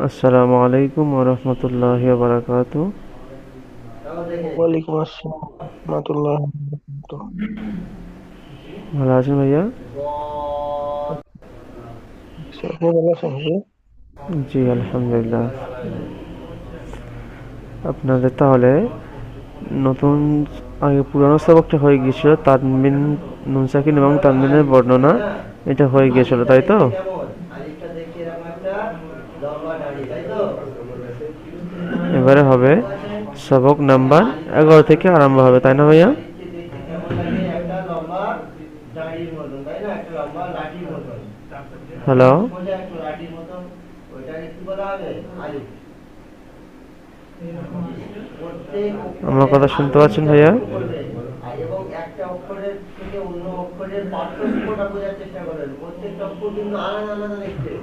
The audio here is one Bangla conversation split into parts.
আসসালামু আলাইকুম ওয়া রাহমাতুল্লাহি ওয়া বারাকাতুহু। ওয়ালাইকুম আসসালাম রহমতুল্লাহ। ভালো আছেন ভাইয়া? আপনি ভালো আছেন জি? জি আলহামদুলিল্লাহ। আপনাদের তাহলে নতুন আগে পুরানো সবকটা হয়ে গিয়েছিল, তানবিন, নুন সাকিন এবং তানবিনের বর্ণনা, এটা হয়ে গিয়েছিল তাই তো? এবারে হবে সবক নাম্বার 11 থেকে আরম্ভ হবে, তাই না ভাইয়া? হ্যালো, আমার কথা শুনতে পাচ্ছেন ভাইয়া? এবং একটা অক্ষরের থেকে অন্য অক্ষরের পার্থক্যটা বোঝার চেষ্টা করেন। প্রত্যেকটা অক্ষর কিন্তু আলাদা আলাদা দেখতে,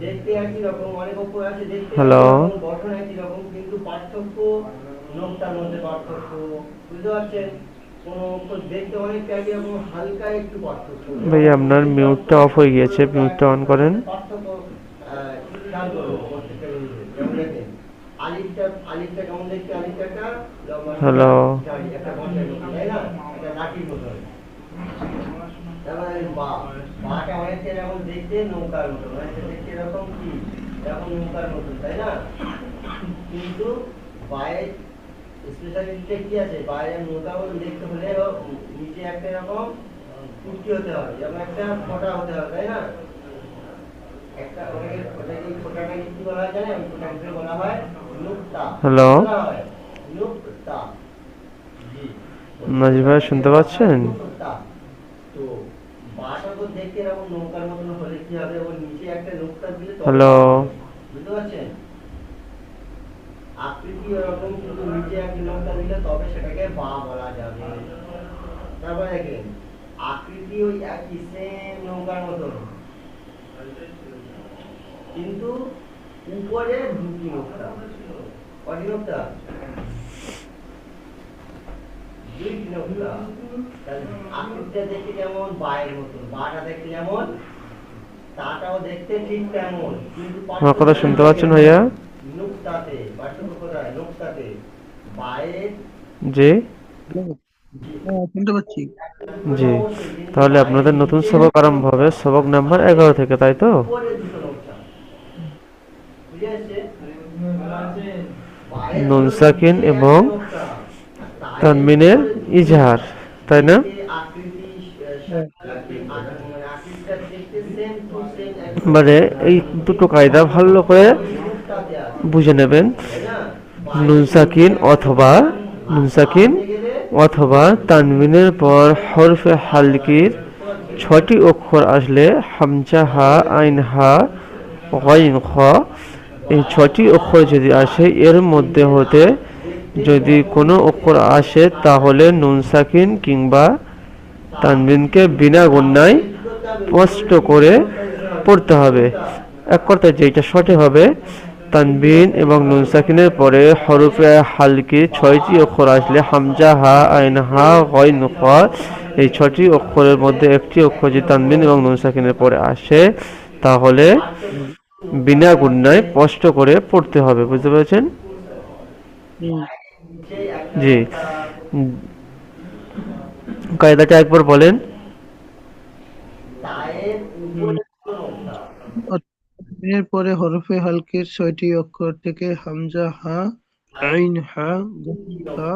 দেখতে একই রকম, অনেক অক্ষর আছে দেখতে হ্যালো, একই রকম, গঠন একই রকম, কিন্তু পার্থক্য নোকটার মধ্যে পার্থক্য, বুঝতে পারছেন? কোন অক্ষর দেখতে অনেকটা একই রকম, হালকা একটু পার্থক্য, ভাইয়া যেমন আপনার মিউটটা অফ হয়ে গিয়েছে, মিউটটা অন করেন। পার্থক্য খেয়াল করবো প্রত্যেকটা জিনিসের। যেমন দেখেন আলিফটা, আলিফটা কেমন দেখতে, আলিফটা একটা লম্বা সোজা হ্যালো, দাড়ি, একটা বন্ধের মতো, তাই না? একটা লাঠির মতো। তারপরে বা, বাটা অনেকটা যেমন দেখতে নৌকার মতো, অনেকটা দেখতে এরকম কি, এরকম নৌকার মতো, তাই না? কিন্তু বায়ের স্পেশালিটিটা কি আছে, বাইরের নৌকার মতো দেখতে হলে নিচে একটা এরকম কুর্তি হতে হবে, যেমন একটা ফোঁটা হতে হবে, তাই না? একটা ওটাকে ফোঁটাটাকে কি বলা হয় জানেন? ফোঁটাকে বলা হয় নুক্তা। হ্যালো, কি বলা হয়? নুক্তা। জি, নাজিব ভাই শুনতে পাচ্ছেন? নুক্তা। তো বাটা তো দেখতে এরকম নৌকার মতন হলে কি হবে, ওর নিচে একটা নুক্তা দিলে তবে হ্যালো, বা হবে। বুঝতে পারছেন? আকৃতি ওরকম, কিন্তু নিচে একটা নুক্তা দিলে তবে সেটাকে বা বলা যাবে। তারপরে দেখেন আকৃতি ওই একই সেম নৌকার মতন, কিন্তু উপরে দুটি নোকতা। কটি নোকতা? দুইটি নোকতা। তাহলে আকৃতিটা দেখতে কেমন, বায়ের মতন, বাটা দেখতে যেমন, তাটাও দেখতে ঠিক তেমন, কিন্তু আমার কথা পার্থক্য শুনতে কোথায় পাচ্ছেন দেখেন? ভাইয়া? নোকতাতে পার্থক্য কোথায়? নোকতাতে বায়ের। জি, হ্যাঁ, শুনতে পাচ্ছি। জি। অবশ্যই, কিন্তু তাহলে বায়ের আপনাদের নতুন নিচে সবক আরম্ভ হবে সবক নাম্বার 11 থেকে, তাই তো? উপরে দুটো নোকতা, বুঝে আসছে? বায়ের নুন হলো সাকিন নিচে এবং একটা নোকতা, আর তায়ের তানবিনের উপরে দুটো ইজহার, নোকতা। তাই না? দেখতে আকৃতি হ্যাঁ, মানে আকৃতিটা দেখতে সেম টু সেম একই এবারে রকম, এই দুটো কিন্তু কায়দা ভালো করে ওই নোকতাতে আছে, বুঝে নেবেন। তাই না? নুন বায়ের নিচে সাকিন একটা অথবা নোকতা, আর নুন বা সাকিন হতে গেলে অথবা তানবিনের পর হরফে হালকির 6টি অক্ষর আসলে হামজা, হা, আইন, হা, গইন, খ, এই 6টি অক্ষর যদি আসে, এর মধ্যে হতে দেখতে যদি যেমন কোনো অক্ষর আসে তাহলে নুন সাকিন কিংবা তানবিনকে বিনা গুণায় স্পষ্ট করে পড়তে হবে। এক কথায় যেটা সঠিক হবে, তানবিন এবং নুন সাকিনের পরে হরফে হালকি 6টি অক্ষর আসলে হামজা, হা, আইন, হা, গইন, খ, এই 6টি অক্ষরের মধ্যে একটি অক্ষর যদি তানবিন এবং নুন সাকিনের পরে আসে তাহলে বিনা গুণায় স্পষ্ট করে পড়তে হবে। বুঝতে পেরেছেন? হুম। জি। কায়দাটা একবার বলেন। তায়ের হুম। উপরে দুটো নোকতা। এর পরে হরফে হালকের 6টি অক্ষর থেকে হামজা, হা, আইন, হা, গইন, খা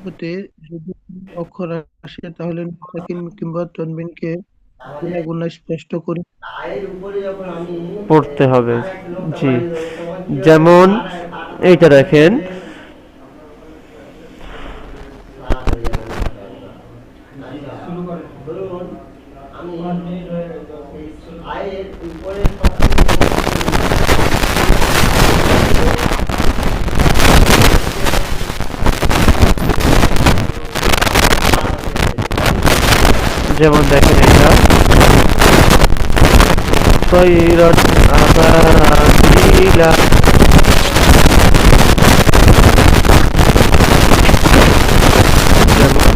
হতে যদি কোনো অক্ষর আসে তাহলে সাকিন কিংবা তানবিনকে তাহলে বিনা গুণায় স্পষ্ট করে তায়ের উপরে যখন আমি পড়তে হবে। আর একটা নোকতা জি, বাড়িয়ে দেবো, তখন কি হবে? যেমন তাটা তো এইটা হয়ে দেখেন। যাবে তা হয়ে যাবে আচ্ছা, ধরুন আমি এই আয়ের উপরে যেমন দেখেন এটা তৈরত আবাবিলা, যেমন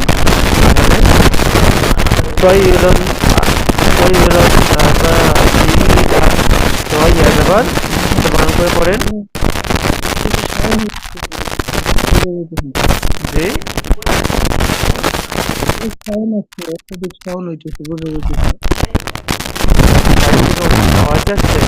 এখানে তৈরত তৈরত আবাবিলা ধন্যবাদ। এটা বানান করে পড়েন। জি, সাউন্ড হইতেছে বোঝা যাইতেছে না। বাইরে থেকে আওয়াজ যাচ্ছে।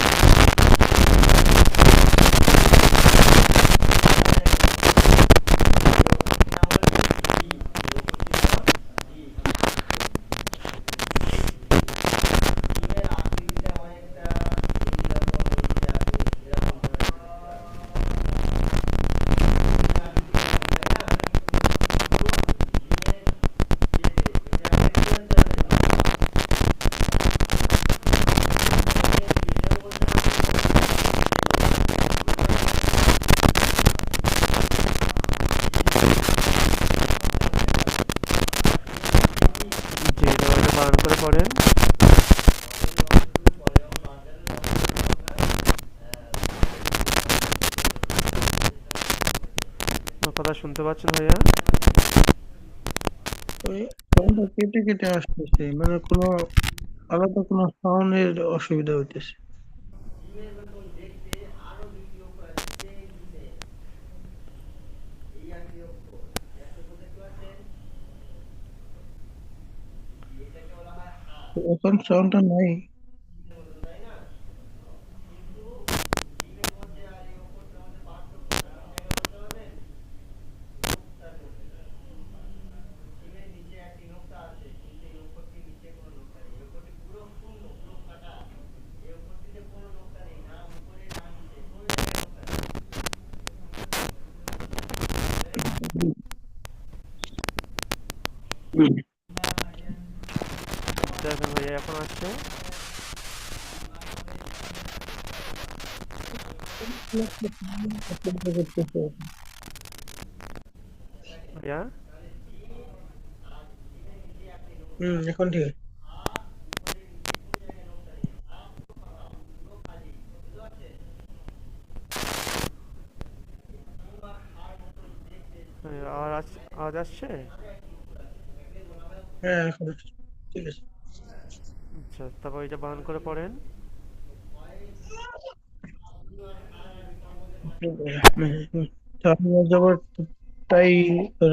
জি, তাহলে এটা বানান করে পড়েন। আমার কথা শুনতে পাচ্ছেন ভাইয়া? ওই সাউন্ডটা কেটে কেটে আসতেছে, মানে কোনো আলাদা কোনো সাউন্ডের অসুবিধা হইতেছে। তো এখন সাউন্ডটা নাই। দেখেন ভাইয়া এখন আসছে। ভাইয়া এখন ঠিক আছে। আওয়াজ আসছে? হ্যাঁ এখন ঠিক আছে। আচ্ছা, তারপর এটা বানান করে পড়েন। তাহলে জবর তাই,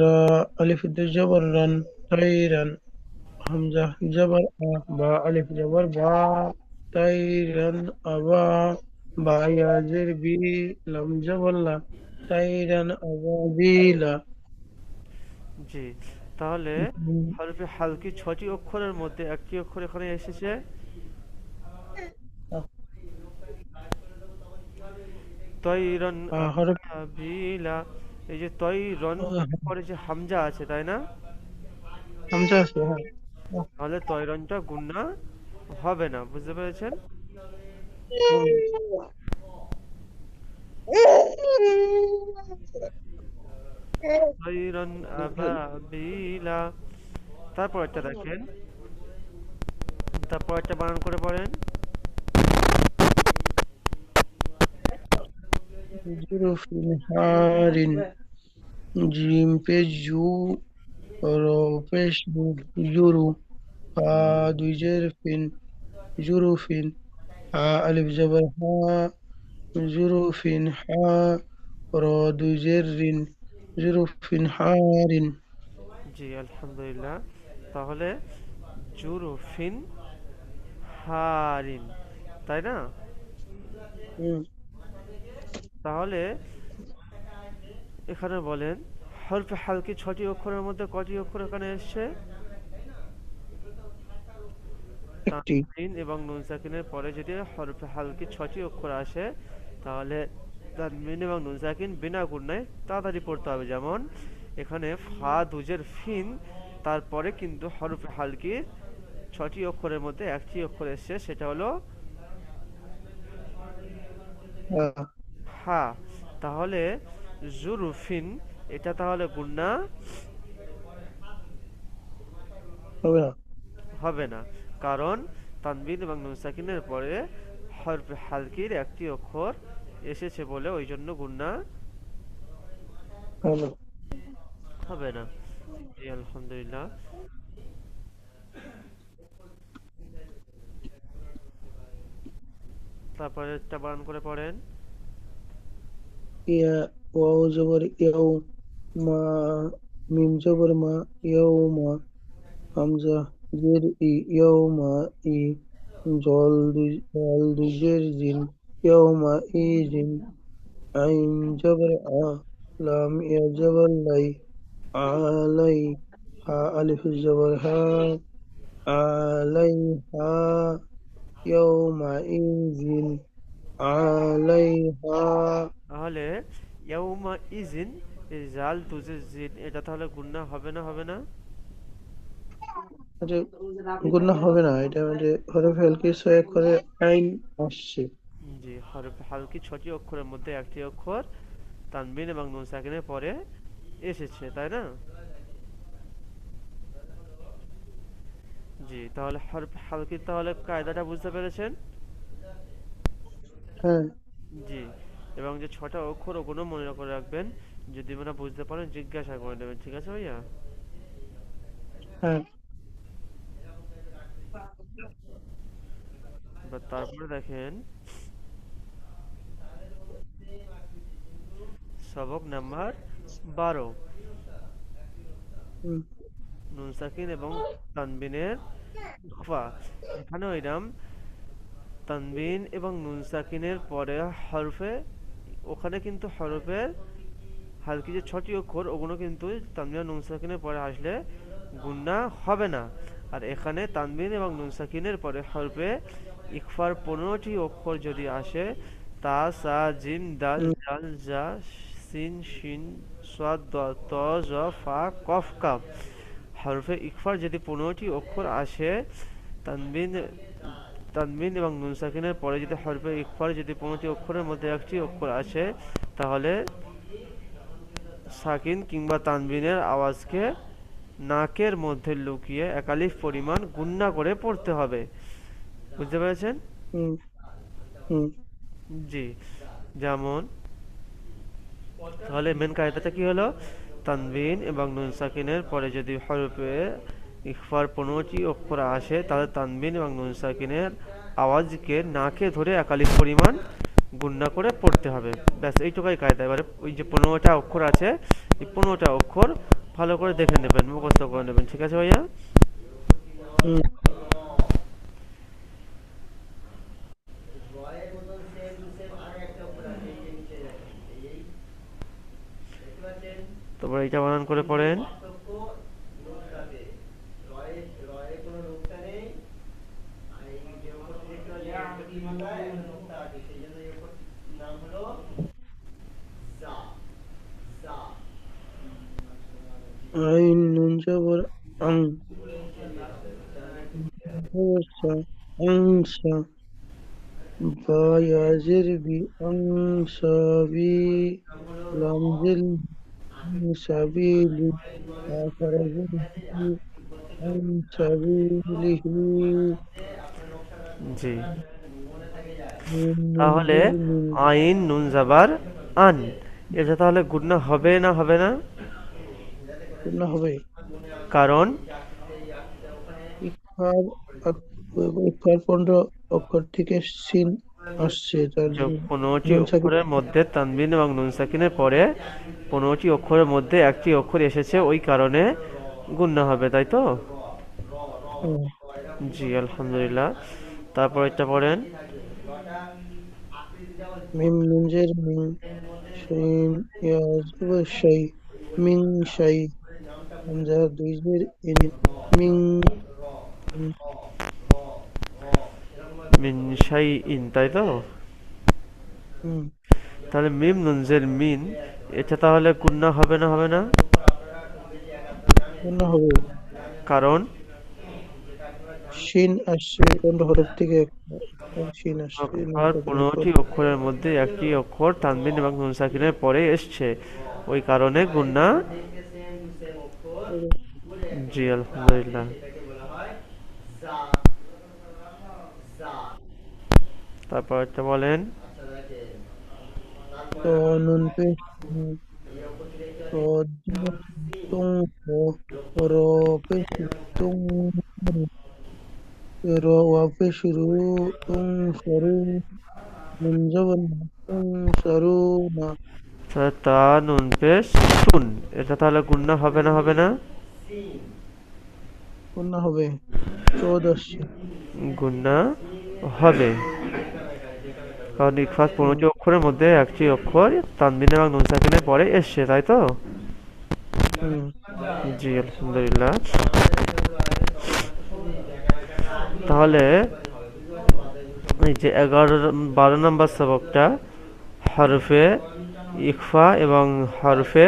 রা, আলিফ জবর রান, তাই রান, হামজা জবর আ, বা আলিফ জবর বা, তাই রান আবা, বা ইয়াজের বি, লাম জবর লা, তাই রান আবাবিলা। জি, তাহলে হরফে হালকি ৬টি অক্ষরের মধ্যে একটি অক্ষর এখানে এসেছে তৈরন হরফ আবিলা। এই যে তৈরন পরে যে হামজা আছে তাই না? হামজা আছে, হ্যাঁ। তাহলে তৈরনটা গুণা হবে না, বুঝতে পেরেছেন? তৈরন আবাবিলা। তারপর একটা দেখেন, তারপর একটা বানান করে পড়েন। জুরুফিন হারিন, জিম পে জু, র পে শু, জুরু, ফা দুই জের ফিন, জুরুফিন, হা আলিফ জবর হা, জুরুফিন হা, র দুই জের রিন, জুরুফিন হারিন। জি, আলহামদুলিল্লাহ। তাহলে জুরুফিন হারিন, তাই না? হুম, তাহলে এখানে বলেন হরফে হালকি ৬টি অক্ষরের মধ্যে কয়টি অক্ষর এখানে এসছে? একটি। তানবিন এবং নুন সাকিনের পরে যদি হরফে হালকি ৬টি অক্ষর আসে তাহলে তানবিন এবং নুন সাকিন বিনা গুণায় তাড়াতাড়ি পড়তে হবে। যেমন এখানে ফা দুজের ফিন, তারপরে কিন্তু হরফে হালকি ৬টি অক্ষরের মধ্যে একটি অক্ষর এসছে, সেটা হলো হ্যাঁ, হা। তাহলে জুরুফিন এটা তাহলে গুণা হবে না। হবে না, কারণ তানবিন এবং নুন সাকিনের পরে হরফে হালকির একটি অক্ষর এসেছে বলে ওই জন্য গুণা হবে না। হবে না। জি, আলহামদুলিল্লাহ। তারপরে একটা বানান করে পড়েন। ইয়া, ওয়াও জবর ইয়াও, মা, মিম জবর মা, ইয়াও মা, হামজা জের ই, ইয়াও মা ই, জল দুই জের জিন, ইয়াও মা ই জিন, আইন জবর আ, লাম ইয়া জবর লাই, আলাই, হা আলিফ জবর হা, আলাইহা, ইয়াউমা ইযিন, আলাইহা। তাহলে ইয়াউমা ইজিন, এই জাল দুজের জিন, এটা তাহলে গুন্না হবে না, হবে না? এটা গুণা হবে না, এটা হরফ হালকি ছয় করে আইন আসছে। জি, হরফে হালকি ৬টি অক্ষরের মধ্যে একটি অক্ষর তানবিন এবং নুন সাকিনের পরে এসেছে, তাই না? জি, তাহলে হরফে হালকির তাহলে কায়দাটা বুঝতে পেরেছেন? হ্যাঁ, জি, এবং যে ৬টা অক্ষর ওগুলো মনে করে রাখবেন। যদি মানে বুঝতে পারেন জিজ্ঞাসা করে নেবেন, ঠিক আছে ভাইয়া? হ্যাঁ। এবার তারপরে দেখেন সবক নাম্বার ১২, হুম, নুন সাকিন এবং তানবিনের ইখফা। এখানেও এরকম তানবিন এবং নুন সাকিনের পরে হরফে, ওখানে কিন্তু হরফের হালকি যে ৬টি অক্ষর ওগুলো কিন্তু তানবিন আর নুন সাকিনের পরে আসলে গুন্না হবে না। আর এখানে তানবিন এবং নুন সাকিনের পরে হরফে ইখফার ১৫টি অক্ষর যদি আসে, তা, সা, জিম, দাল, হুম, জাল, জা, সিন, শিন, সাদ, ত, জ, ফা, কফ, কাফ, হরফে ইখফার যদি ১৫টি অক্ষর আসে, তানবিন তানবিন এবং নুন সাকিনের পরে যদি হরফে ইখফার যদি ১৫টি অক্ষরের মধ্যে একটি অক্ষর আসে, তাহলে সাকিন কিংবা তানবিনের আওয়াজকে নাকের মধ্যে লুকিয়ে একালিফ পরিমাণ গুণনা করে পড়তে হবে। বুঝতে পেরেছেন? হুম, হুম, জি, যেমন তাহলে মেন কায়দাটা কি হলো? তানবিন এবং নুন সাকিনের পরে যদি হরফে ইখফার ১৫টি অক্ষর আসে, তাহলে তানবিন এবং নুন সাকিনের আওয়াজকে নাকে ধরে একালিফ পরিমাণ গুণনা করে পড়তে হবে। ব্যাস, এইটুকাই কায়দা। এবারে ওই যে ১৫টা অক্ষর আছে, এই ১৫টা অক্ষর ভালো করে দেখে নেবেন, মুখস্থ করে নেবেন, ঠিক আছে ভাইয়া? হুম। রয়ের মতন সেম সেম আর একটা অক্ষর আছে, এই যে নিচে দেখেন, এই দেখতে পাচ্ছেন? তারপর এইটা বানান করে পড়েন। পার্থক্য নোকটাতে, রয়ে কোনো নোকতা নেই, আর এই যে অক্ষরটি দেখতে পাচ্ছেন, একটা কি নোকতা, একটা নোকতা আছে, সেই জন্য এই অক্ষরটির নাম হলো জা, জা। আইন নুন জবর আং, সা, আংসা, বা ইয়াজের বি, আংসাবি, লাম জের সাবিলি, আখরাজের বি, আংসাবিলিহি, জি, মিম নুন তাহলে জের মিন। আইন নুন জাবার আন, এটা তাহলে গুণনা হবে না, হবে না? পূর্ণ হবে। কারণ ইকফার, ইকফার ১৫ অক্ষর থেকে সিন আসছে, তার যে জন্য ১৫টি নুন সাকিন। অক্ষরের মধ্যে তানবিন এবং নুন সাকিনের পরে ১৫টি অক্ষরের মধ্যে একটি অক্ষর এসেছে, ওই কারণে গুণনা হবে, তাই তো? হুম, জি, আলহামদুলিল্লাহ। তারপর এটা পড়েন। মিম নুন জের মিং, শিন ইয়া জবর শাই, মিং শাই, হামজা দুই জের ইন, মিং ইন। মিন শাই ইন, তাই তো? হুম, তাহলে মিম নুনজের মিন, এটা তাহলে গুণনা হবে না, হবে না? পূর্ণ হবে। কারণ শিন আসছে ১৫ হরফ থেকে, একটা শিন আসছে নুন আর সাকিনের পর। ১৫টি অক্ষরের মধ্যে একটি অক্ষর তানবিন এবং নুন সাকিনের পরে এসছে, ওই কারণে গুণনা। দেখতে সেম সেম অক্ষর, জি, আলহামদুলিল্লাহ। এটাকে বলা হয় জা, জা। তারপর একটা বলেন। আচ্ছা দেখেন, তো তারপরে নুন পেশ, এই অক্ষরটি দেখতে তো পাচ্ছেন, তুং, র পেশ, তুং, র ওয়া পেশ রু, তুং সরু, নুন জবর না, তুনসারুনা। তাহলে তা নুন পেশ সুন, এটা তাহলে গুণনা হবে না, হবে না? গুণা হবে 1400। গুণনা হবে, কারণ ইকফাত হুম, 15টি অক্ষরের মধ্যে একটি অক্ষর তানবিন এবং নুন সাকিনের পরে এসছে, তাই তো? হুম, জি আলহামদুলিল্লাহ। তাহলে এই যে 12 নম্বর সবকটা হরফে ইকফা এবং হরফে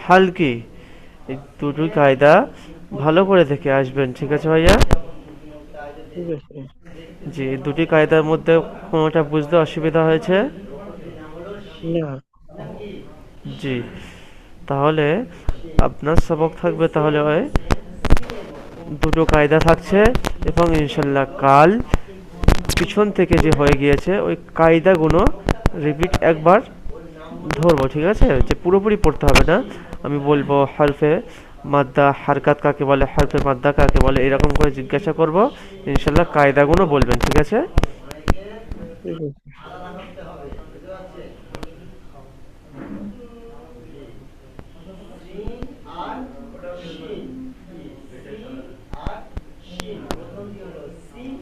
হালকি, এই দুটো কায়দা ভালো করে দেখে আসবেন, ঠিক আছে ভাইয়া? ঠিক আছে। জি, এই দুটি কায়দার মধ্যে কোনোটা বুঝতে অসুবিধা হয়েছে? না। জি, তাহলে আপনার সবক থাকবে তাহলে ওই দুটো কায়দা থাকছে, এবং ইনশাল্লাহ কাল পিছন থেকে যে হয়ে গিয়েছে ওই কায়দাগুলো রিপিট একবার ধরবো, ঠিক আছে? যে পুরোপুরি পড়তে হবে না, আমি বলবো হরফে মাদ্দা হারকাত কাকে বলে, হরফে মাদ্দা কাকে বলে, এরকম করে জিজ্ঞাসা করব, ইনশাল্লাহ কায়দাগুলো বলবেন, ঠিক আছে? ঠিক আছে।